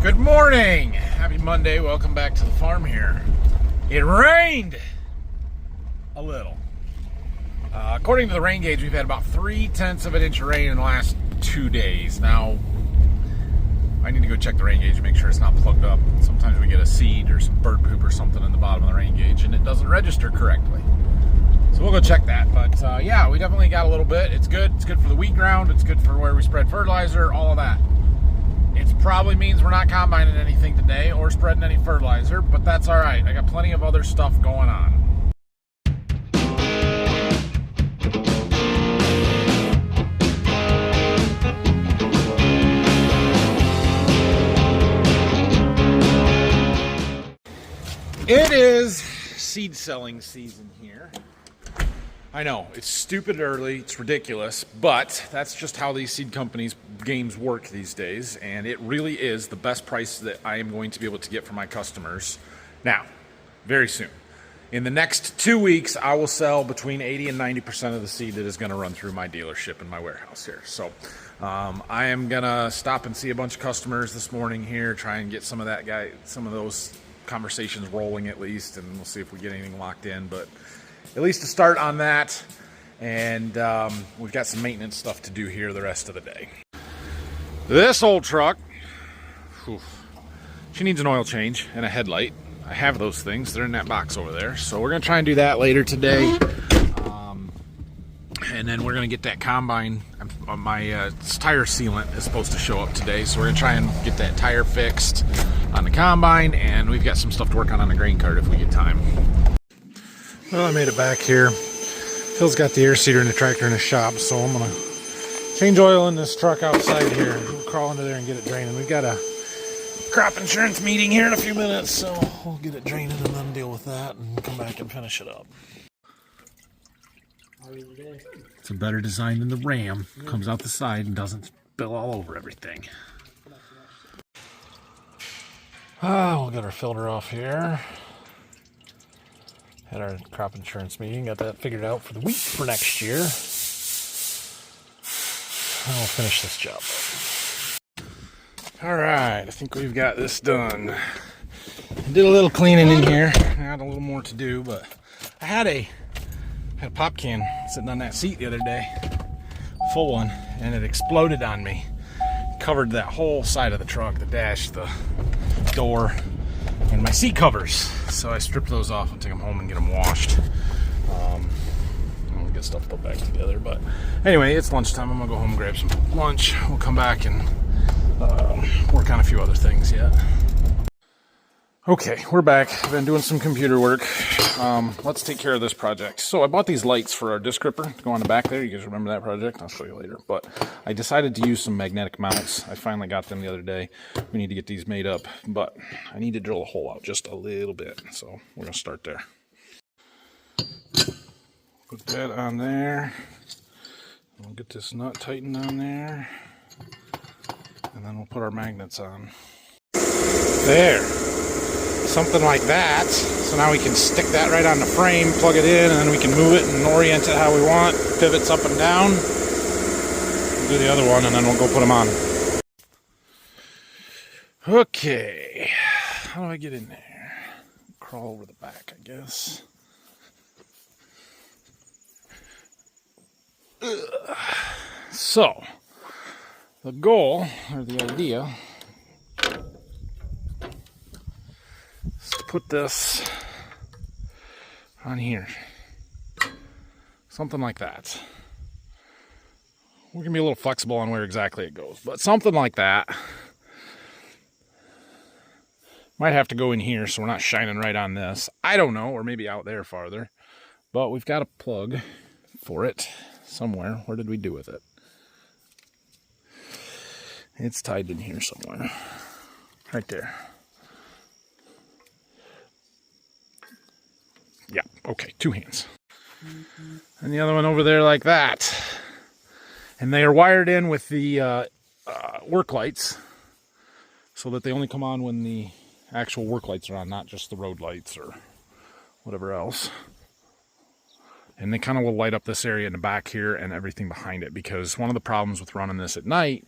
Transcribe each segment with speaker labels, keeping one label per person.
Speaker 1: Good morning. Happy Monday. Welcome back to the farm here. It rained a little. According to the rain gauge, we've had about 3/10 of an inch of rain in the last 2 days. Now, I need to go check the rain gauge and make sure it's not plugged up. Sometimes we get a seed or some bird poop or something in the bottom of the rain gauge and it doesn't register correctly. So we'll go check that. But yeah, we definitely got a little bit. It's good. It's good for the wheat ground. It's good for where we spread fertilizer, all of that. It probably means we're not combining anything today or spreading any fertilizer, but that's all right. I got plenty of other stuff going on. It is seed selling season here. I know, it's stupid early, it's ridiculous, but that's just how these seed companies' games work these days, and it really is the best price that I am going to be able to get for my customers now, very soon. In the next 2 weeks, I will sell between 80 and 90% of the seed that is going to run through my dealership and my warehouse here. So I am going to stop and see a bunch of customers this morning here, try and get some of those conversations rolling at least, and we'll see if we get anything locked in, but at least to start on that, and we've got some maintenance stuff to do here the rest of the day. This old truck, she needs an oil change and a headlight. I have those things, they're in that box over there, so we're gonna try and do that later today. And then we're gonna get that combine. My tire sealant is supposed to show up today, so we're gonna try and get that tire fixed on the combine, and we've got some stuff to work on the grain cart if we get time. Well, I made it back here. Phil's got the air seeder in the tractor in his shop, so I'm gonna change oil in this truck outside here. We'll crawl into there and get it draining. We've got a crop insurance meeting here in a few minutes, so we'll get it draining and then deal with that and come back and finish it up. It's a better design than the Ram. Comes out the side and doesn't spill all over everything. We'll get our filter off here. Had our crop insurance meeting, got that figured out for the wheat for next year. And we'll finish this job. All right, I think we've got this done. I did a little cleaning in here. I had a little more to do, but I had a pop can sitting on that seat the other day, full one, and it exploded on me. Covered that whole side of the truck, the dash, the door, and my seat covers. So I stripped those off and take them home and get them washed. We'll get stuff put back together. But anyway, it's lunchtime. I'm gonna go home and grab some lunch. We'll come back and work on a few other things yet. Okay, we're back. I've been doing some computer work. Let's take care of this project. So I bought these lights for our disc ripper to go on the back there. You guys remember that project? I'll show you later. But I decided to use some magnetic mounts. I finally got them the other day. We need to get these made up, but I need to drill a hole out just a little bit. So we're gonna start there. Put that on there. We'll get this nut tightened on there. And then we'll put our magnets on. There. Something like that. So now we can stick that right on the frame, plug it in, and then we can move it and orient it how we want. Pivots up and down. We'll do the other one and then we'll go put them on. Okay. How do I get in there? Crawl over the back, I guess. So, the goal, or the idea, put this on here, something like that. We're gonna be a little flexible on where exactly it goes, but something like that. Might have to go in here so we're not shining right on this. I don't know, or maybe out there farther, but we've got a plug for it somewhere. Where did we do with it? It's tied in here somewhere, right there. Yeah, okay, 2 hands. And the other one over there like that. And they are wired in with the work lights so that they only come on when the actual work lights are on, not just the road lights or whatever else. And they kind of will light up this area in the back here and everything behind it, because one of the problems with running this at night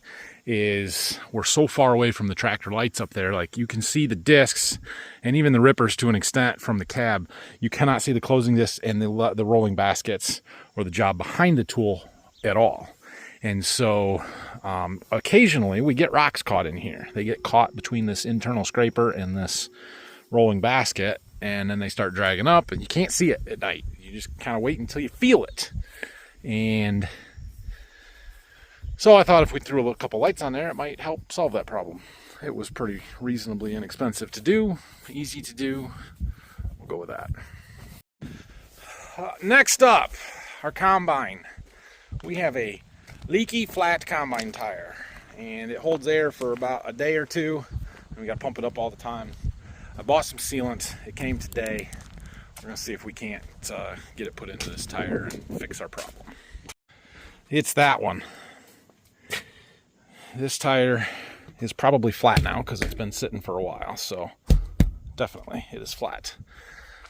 Speaker 1: is we're so far away from the tractor lights up there. Like, you can see the discs and even the rippers to an extent from the cab. You cannot see the closing discs and the rolling baskets or the job behind the tool at all. And so occasionally we get rocks caught in here. They get caught between this internal scraper and this rolling basket, and then they start dragging up, and you can't see it at night. You just kind of wait until you feel it. And so I thought if we threw a couple lights on there, it might help solve that problem. It was pretty reasonably inexpensive to do, easy to do. We'll go with that. Next up, our combine. We have a leaky flat combine tire, and it holds air for about a day or two, and we got to pump it up all the time. I bought some sealant. It came today. We're going to see if we can't get it put into this tire and fix our problem. It's that one. This tire is probably flat now because it's been sitting for a while, so definitely it is flat,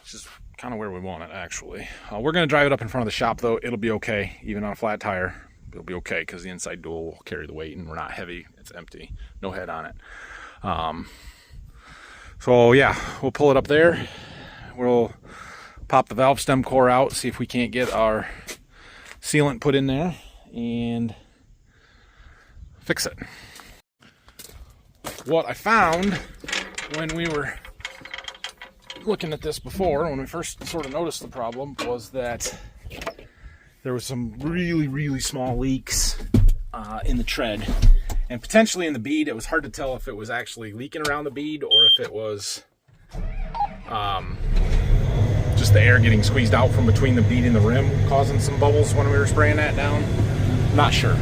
Speaker 1: which is kind of where we want it, actually. We're going to drive it up in front of the shop, though. It'll be okay, even on a flat tire. It'll be okay because the inside dual will carry the weight, and we're not heavy. It's empty, no head on it. So yeah, we'll pull it up there. We'll pop the valve stem core out, see if we can't get our sealant put in there, and fix it. What I found when we were looking at this before, when we first sort of noticed the problem, was that there was some really small leaks in the tread and potentially in the bead. It was hard to tell if it was actually leaking around the bead or if it was just the air getting squeezed out from between the bead and the rim causing some bubbles when we were spraying that down. Not sure.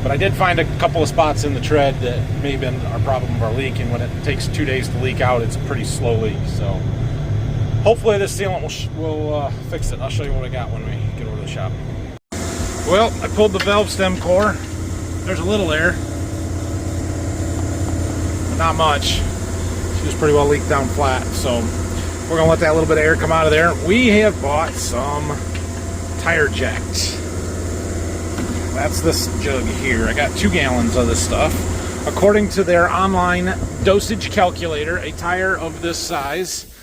Speaker 1: But I did find a couple of spots in the tread that may have been our problem of our leak, and when it takes 2 days to leak out, it's a pretty slow leak. So hopefully this sealant will fix it. I'll show you what I got when we get over to the shop. Well, I pulled the valve stem core. There's a little there, but not much. She was pretty well leaked down flat, so we're gonna let that little bit of air come out of there. We have bought some tire jacks. That's this jug here. I got 2 gallons of this stuff. According to their online dosage calculator, a tire of this size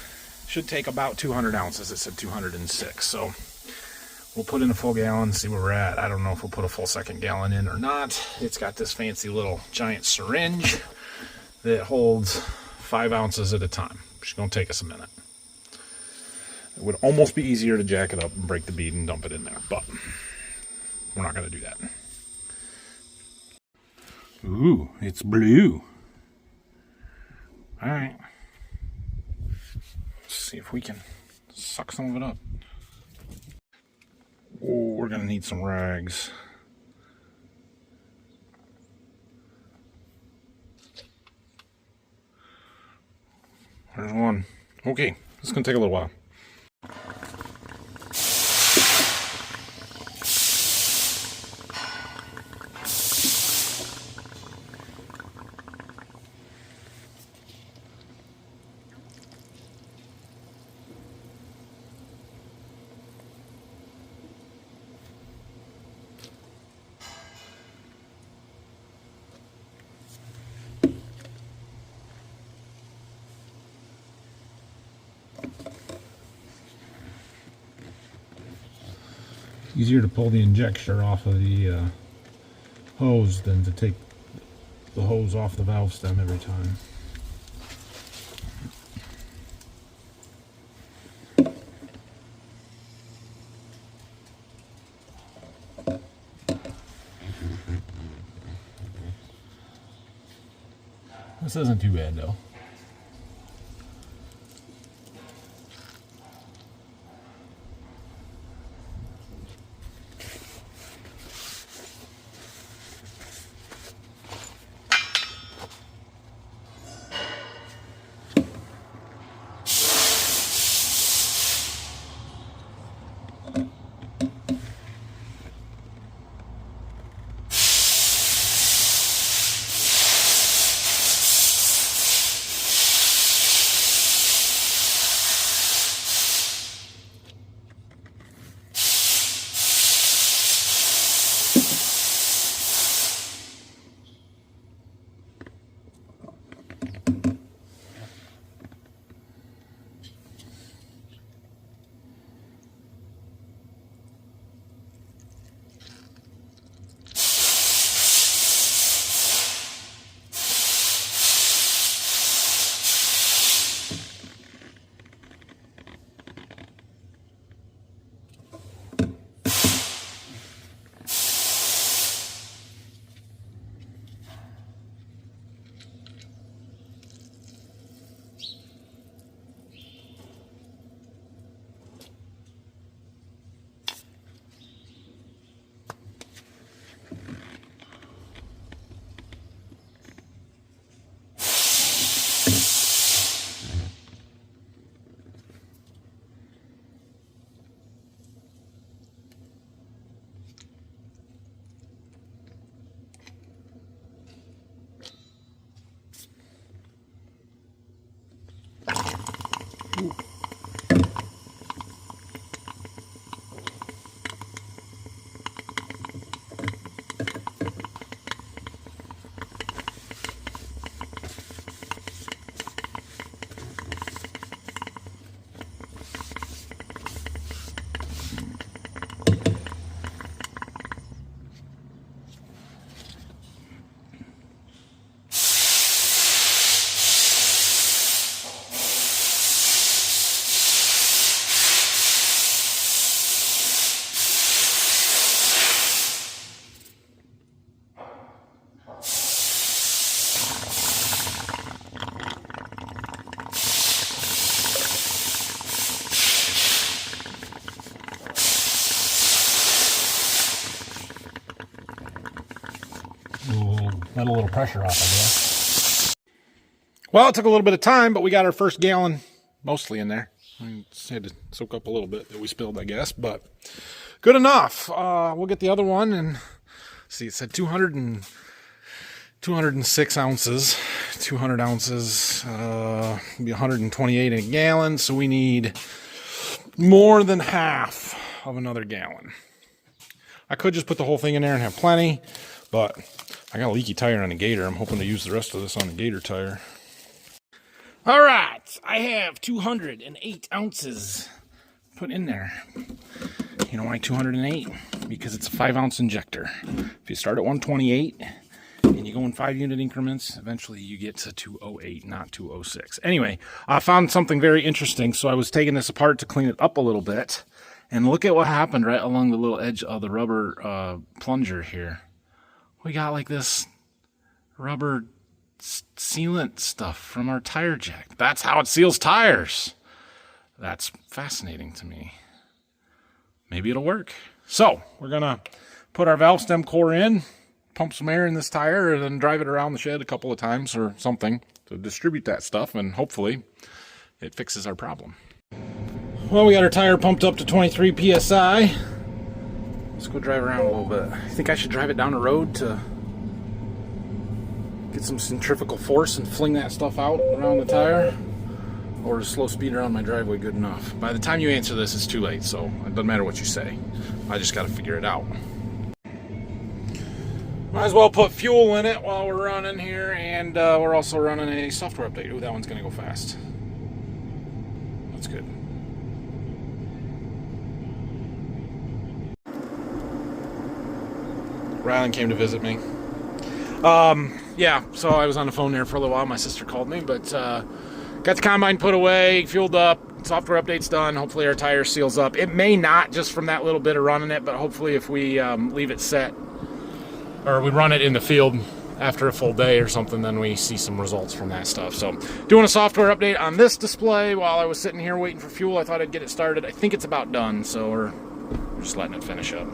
Speaker 1: should take about 200 ounces. It said 206. So we'll put in a full gallon, see where we're at. I don't know if we'll put a full 2nd gallon in or not. It's got this fancy little giant syringe that holds 5 ounces at a time, which is going to take us a minute. It would almost be easier to jack it up and break the bead and dump it in there, but we're not going to do that. Ooh, it's blue. All right. Let's see if we can suck some of it up. Oh, we're going to need some rags. There's one. Okay, it's going to take a little while. Easier to pull the injector off of the hose than to take the hose off the valve stem every time. This isn't too bad though. let a little pressure off, I guess. Well, it took a little bit of time, but we got our first gallon mostly in there. I just had to soak up a little bit that we spilled, I guess, but good enough. We'll get the other one and see. It said 206 ounces, 200 ounces, be 128 in a gallon. So we need more than half of another gallon. I could just put the whole thing in there and have plenty, but I got a leaky tire on the Gator. I'm hoping to use the rest of this on the Gator tire. All right, I have 208 ounces put in there. You know why 208? Because it's a 5-ounce injector. If you start at 128 and you go in 5-unit increments, eventually you get to 208, not 206. Anyway, I found something very interesting, so I was taking this apart to clean it up a little bit. And look at what happened right along the little edge of the rubber plunger here. We got like this rubber sealant stuff from our tire jack. That's how it seals tires. That's fascinating to me. Maybe it'll work. So we're gonna put our valve stem core in, pump some air in this tire, and then drive it around the shed a couple of times or something to distribute that stuff, and hopefully it fixes our problem. Well, we got our tire pumped up to 23 psi. Let's go drive around a little bit. I think I should drive it down the road to get some centrifugal force and fling that stuff out around the tire, or is slow speed around my driveway good enough? By the time you answer this, it's too late, so it doesn't matter what you say. I just got to figure it out. Might as well put fuel in it while we're running here, and we're also running a software update. Ooh, that one's going to go fast. That's good. Rylan came to visit me. Yeah, so I was on the phone there for a little while. My sister called me, but got the combine put away, fueled up, software update's done. Hopefully our tire seals up. It may not just from that little bit of running it, but hopefully if we leave it set, or we run it in the field after a full day or something, then we see some results from that stuff. So doing a software update on this display while I was sitting here waiting for fuel. I thought I'd get it started. I think it's about done, so we're just letting it finish up.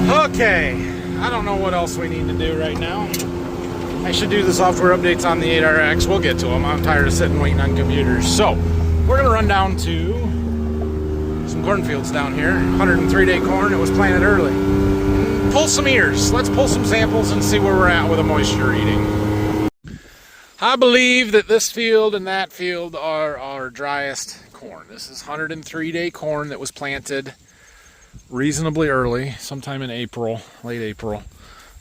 Speaker 1: Okay, I don't know what else we need to do right now. I should do the software updates on the 8RX. We'll get to them. I'm tired of sitting waiting on computers. So, we're going to run down to some cornfields down here. 103-day corn. It was planted early. Pull some ears. Let's pull some samples and see where we're at with the moisture reading. I believe that this field and that field are our driest corn. This is 103-day corn that was planted reasonably early, sometime in April, late April.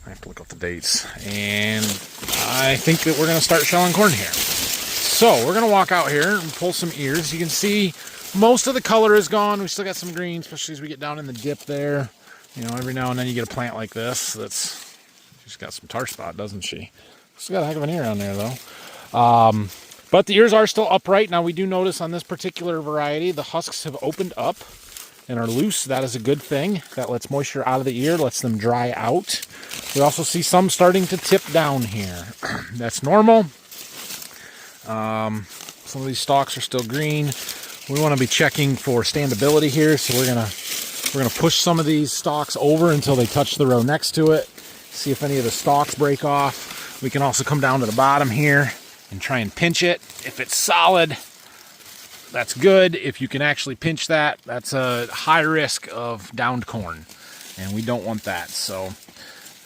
Speaker 1: I have to look up the dates. And I think that we're going to start shelling corn here. So we're going to walk out here and pull some ears. You can see most of the color is gone. We still got some green, especially as we get down in the dip there. You know, every now and then you get a plant like this. She's got some tar spot, doesn't she? Still got a heck of an ear on there, though. But the ears are still upright. Now, we do notice on this particular variety, the husks have opened up and are loose. That is a good thing. That lets moisture out of the ear, lets them dry out. We also see some starting to tip down here. That's normal. Some of these stalks are still green. We want to be checking for standability here, so we're gonna push some of these stalks over until they touch the row next to it. See if any of the stalks break off. We can also come down to the bottom here and try and pinch it. If it's solid, that's good. If you can actually pinch that, that's a high risk of downed corn, and we don't want that. So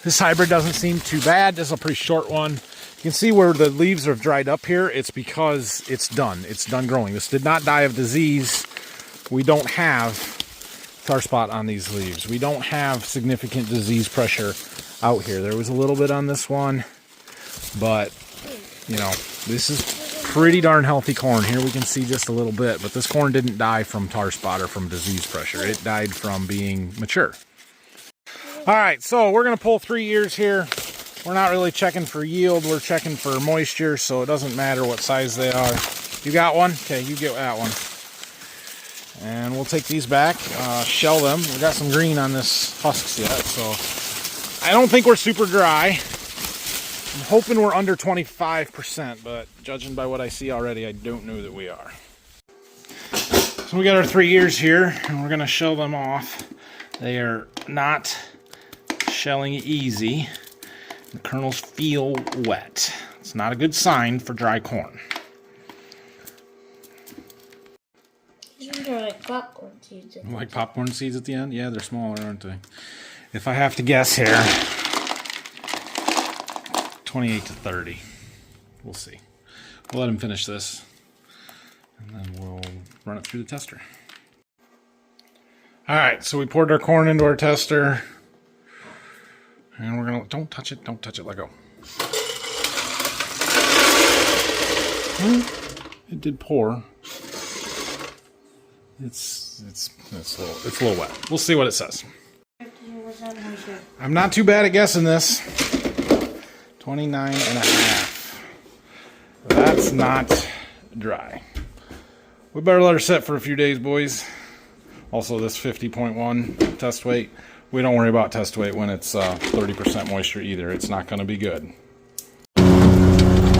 Speaker 1: this hybrid doesn't seem too bad. This is a pretty short one. You can see where the leaves have dried up here. It's because it's done. It's done growing. This did not die of disease. We don't have tar spot on these leaves. We don't have significant disease pressure out here. There was a little bit on this one, but you know, this is pretty darn healthy corn. Here we can see just a little bit, but this corn didn't die from tar spot or from disease pressure. It died from being mature. All right, so we're gonna pull 3 ears here. We're not really checking for yield, we're checking for moisture, so it doesn't matter what size they are. You got one? Okay, you get that one. And we'll take these back, shell them. We got some green on this husks yet, so I don't think we're super dry. I'm hoping we're under 25%, but judging by what I see already, I don't know that we are. So we got our 3 ears here, and we're gonna shell them off. They are not shelling easy. The kernels feel wet. It's not a good sign for dry corn.
Speaker 2: They're like popcorn seeds.
Speaker 1: Like popcorn seeds at the end? Yeah, they're smaller, aren't they? If I have to guess here, 28 to 30. We'll see. We'll let him finish this, and then we'll run it through the tester. All right, so we poured our corn into our tester, and we're gonna, don't touch it, let go. It did pour. It's a little wet. We'll see what it says. I'm not too bad at guessing this. 29 and a half. That's not dry. We better let her sit for a few days, boys. Also, this 50.1 test weight. We don't worry about test weight when it's 30% moisture either. It's not going to be good.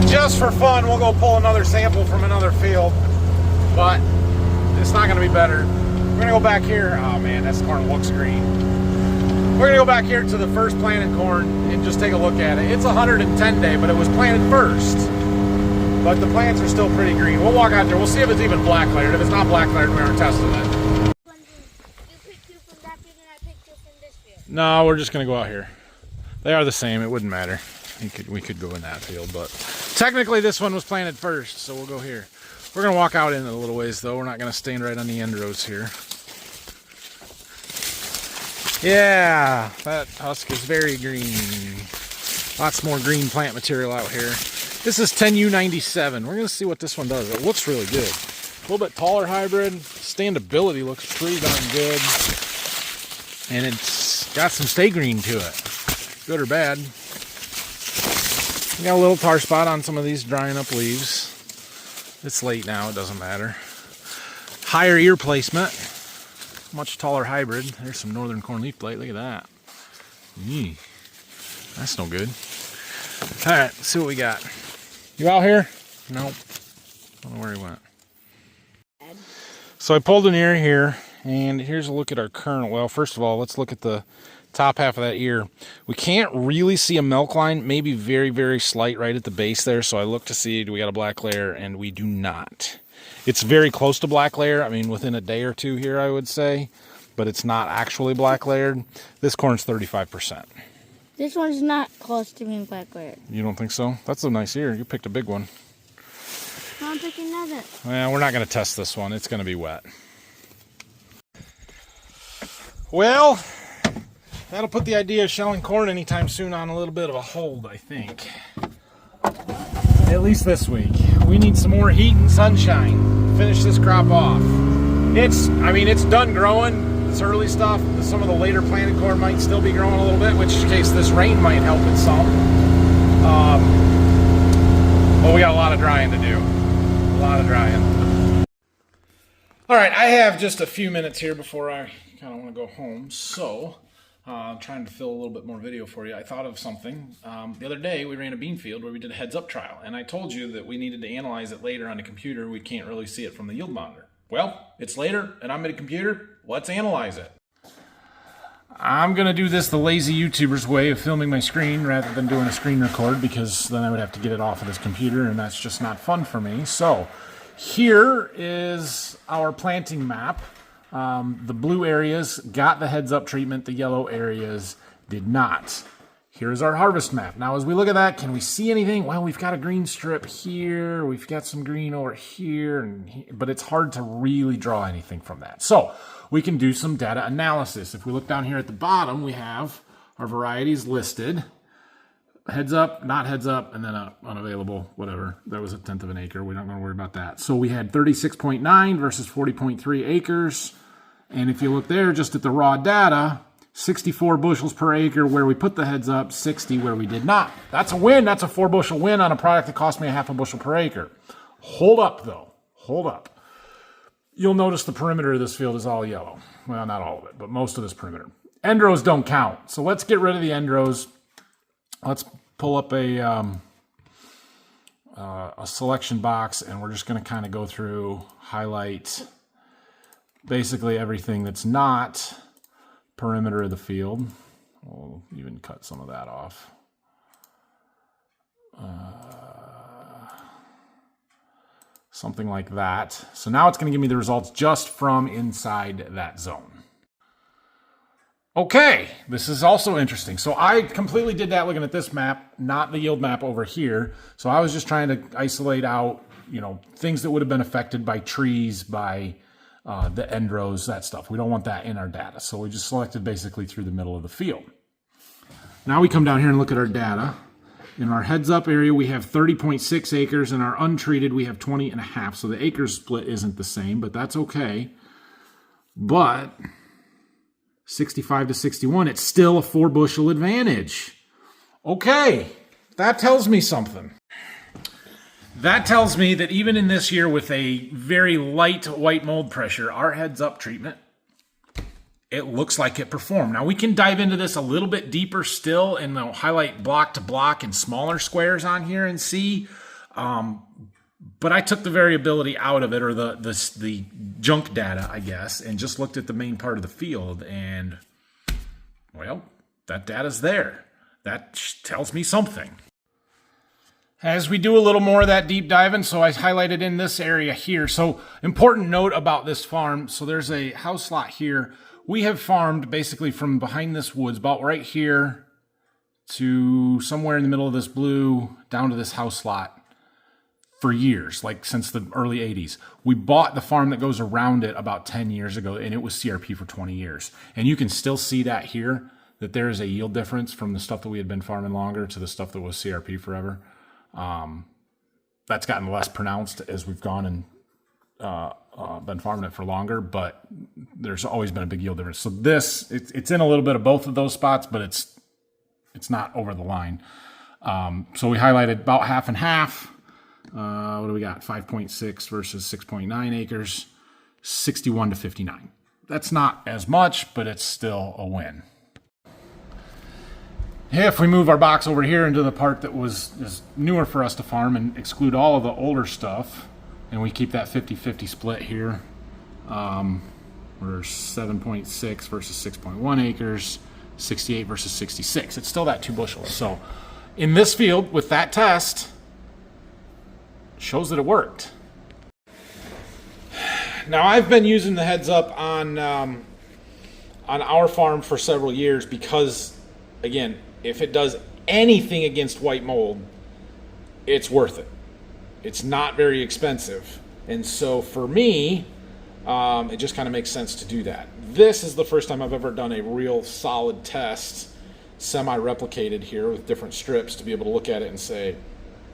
Speaker 1: Just for fun, we'll go pull another sample from another field, but it's not going to be better. We're going to go back here. Oh man, this corn looks green. We're going to go back here to the first planted corn and just take a look at it. It's 110 day, but it was planted first. But the plants are still pretty green. We'll walk out there. We'll see if it's even black layered. If it's not black layered, we aren't testing it.
Speaker 2: You picked two from that field and I picked two from this field.
Speaker 1: No, we're just going to go out here. They are the same. It wouldn't matter. We could go in that field, but technically this one was planted first, so we'll go here. We're going to walk out in it a little ways, though. We're not going to stand right on the end rows here. Yeah, that husk is very green. Lots more green plant material out here. This is 10U97. We're going to see what this one does. It looks really good. A little bit taller hybrid. Standability looks pretty darn good. And it's got some stay green to it. Good or bad. We got a little tar spot on some of these drying up leaves. It's late now, it doesn't matter. Higher ear placement. Much taller hybrid. There's some northern corn leaf blight. Look at that. Eee. That's no good. Alright, let's see what we got. You out here? Nope. Don't know where he went. So I pulled an ear here, and here's a look at our kernel. Well, first of all, let's look at the top half of that ear. We can't really see a milk line, maybe very, very slight right at the base there. So I look to see, do we got a black layer? And we do not. It's very close to black layer. I mean, within a day or two here, I would say, but it's not actually black layered. This corn's 35%.
Speaker 2: This one's not close to being black layered.
Speaker 1: You don't think so? That's a nice ear. You picked a big one.
Speaker 2: I'm picking another.
Speaker 1: Well, we're not going to test this one. It's going to be wet. Well, that'll put the idea of shelling corn anytime soon on a little bit of a hold, I think. At least this week. We need some more heat and sunshine. Finish this crop off. It's done growing. This early stuff, some of the later planted corn might still be growing a little bit, in which case this rain might help it some. But we got a lot of drying to do. A lot of drying. All right, I have just a few minutes here before I kind of want to go home, so I'm trying to fill a little bit more video for you. I thought of something. The other day, we ran a bean field where we did a HeadsUp trial, and I told you that we needed to analyze it later on the computer. We can't really see it from the yield monitor. Well, it's later, and I'm at a computer. Let's analyze it. I'm going to do this the lazy YouTuber's way of filming my screen rather than doing a screen record, because then I would have to get it off of this computer, and that's just not fun for me. So here is our planting map. The blue areas got the HeadsUp treatment. The yellow areas did not. Here's our harvest map. Now, as we look at that, can we see anything? Well, we've got a green strip here. We've got some green over here, but it's hard to really draw anything from that. So we can do some data analysis. If we look down here at the bottom, we have our varieties listed. Heads up, not heads up, and then unavailable, whatever. That was 1/10 of an acre. We're not going to worry about that. So we had 36.9 versus 40.3 acres. And if you look there just at the raw data, 64 bushels per acre where we put the heads up, 60 where we did not. That's a win. That's a 4 bushel win on a product that cost me a half a bushel per acre. Hold up, though. Hold up. You'll notice the perimeter of this field is all yellow. Well, not all of it, but most of this perimeter. End rows don't count. So let's get rid of the end rows. Let's pull up a selection box, and we're just going to kind of go through, highlight basically everything that's not perimeter of the field. We'll even cut some of that off. Something like that. So now it's going to give me the results just from inside that zone. Okay, this is also interesting. So I completely did that looking at this map, not the yield map over here. So I was just trying to isolate out, you know, things that would have been affected by trees, by the end rows, that stuff. We don't want that in our data. So we just selected basically through the middle of the field. Now we come down here and look at our data. In our heads up area, we have 30.6 acres. In our untreated, we have 20.5. So the acres split isn't the same, but that's okay. But 65 to 61, it's still a 4 bushel advantage. Okay, that tells me something. That tells me that even in this year with a very light white mold pressure, our heads up treatment, it looks like it performed. Now we can dive into this a little bit deeper still and highlight block to block and smaller squares on here and see. But I took the variability out of it, or the junk data, I guess, and just looked at the main part of the field. And, well, that data's there. That tells me something. As we do a little more of that deep diving, so I highlighted in this area here. So important note about this farm. So there's a house lot here. We have farmed basically from behind this woods, about right here to somewhere in the middle of this blue, down to this house lot for years, like since the early 80s. We bought the farm that goes around it about 10 years ago, and it was CRP for 20 years. And you can still see that here, that there is a yield difference from the stuff that we had been farming longer to the stuff that was CRP forever. That's gotten less pronounced as we've gone and been farming it for longer, but there's always been a big yield difference. So this, it's in a little bit of both of those spots, but it's not over the line. So we highlighted about half and half. What do we got? 5.6 versus 6.9 acres, 61 to 59. That's not as much, but it's still a win. If we move our box over here into the part that is newer for us to farm and exclude all of the older stuff, and we keep that 50-50 split here, we're 7.6 versus 6.1 acres, 68 versus 66. It's still that 2 bushel. So in this field with that test, shows that it worked. Now I've been using the heads up on our farm for several years because, again, if it does anything against white mold, it's worth it. It's not very expensive. And so for me, it just kind of makes sense to do that. This is the first time I've ever done a real solid test, semi-replicated here with different strips to be able to look at it and say,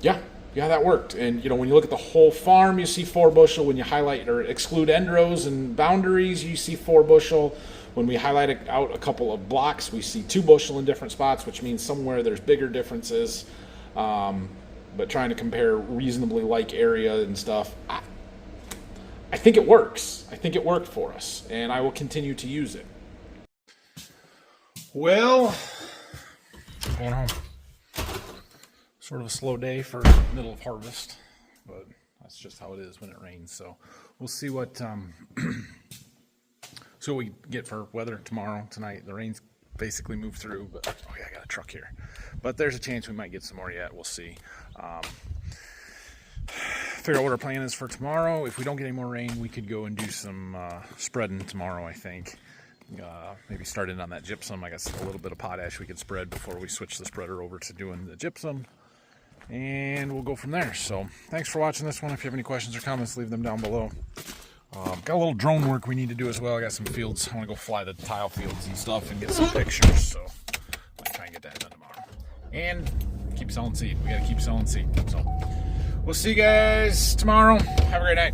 Speaker 1: yeah, that worked. And you know, when you look at the whole farm, you see 4 bushel. When you highlight or exclude end rows and boundaries, you see 4 bushel. When we highlight out a couple of blocks, we see 2 bushel in different spots, which means somewhere there's bigger differences. But trying to compare reasonably like area and stuff, I think it works. I think it worked for us, and I will continue to use it. Well, going home. Sort of a slow day for middle of harvest, but that's just how it is when it rains. So we'll see what we get for weather tomorrow, tonight. The rain's basically moved through, but oh yeah, I got a truck here. But there's a chance we might get some more yet. We'll see. Figure out what our plan is for tomorrow. If we don't get any more rain, we could go and do some spreading tomorrow, I think. Maybe start in on that gypsum. I got a little bit of potash we could spread before we switch the spreader over to doing the gypsum. And we'll go from there. So thanks for watching this one. If you have any questions or comments, leave them down below. Got a little drone work we need to do as well. I got some fields. I want to go fly the tile fields and stuff and get some pictures. So I'll try and get that done tomorrow. And keep selling seed. We got to keep selling seed. So we'll see you guys tomorrow. Have a great night.